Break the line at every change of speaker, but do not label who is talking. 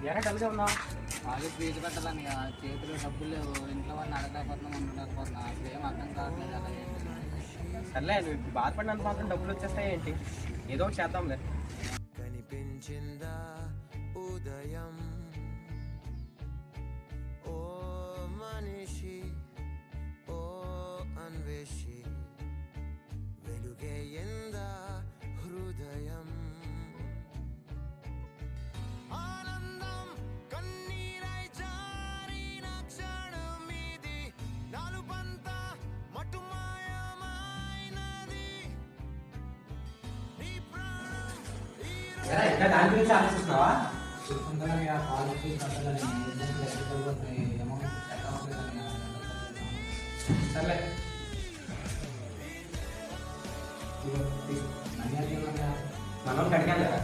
ఎరా డల్గా ఉన్నావు?
వాళ్ళకి ఫీజు కట్టాలని చేతిలో డబ్బులు లేవు, ఇంట్లో వాళ్ళని అడగలేకపోతున్నా ఉండలేకపోతున్నా, అసలు ఏం అర్థం కావట్లేదు. అలా
సర్లే, నువ్వు బాధపడినంత మాత్రం డబ్బులు వచ్చేస్తాయి ఏంటి? ఏదో ఒకటి చేద్దాంలే.
కనిపించిందా ఉదయం ఓ మనిషి ఓ అన్వేషి వెలుగే ఎందా హృదయం ఆనందం కన్నీరై జారిన క్షణం ఇది నాలుపంత మటుమాయమైనది నీ ప్రాణం
ఇంకా దాని గురించి ఆలోచిస్తున్నావా? సర్లే, మనం కడిగాం కదా.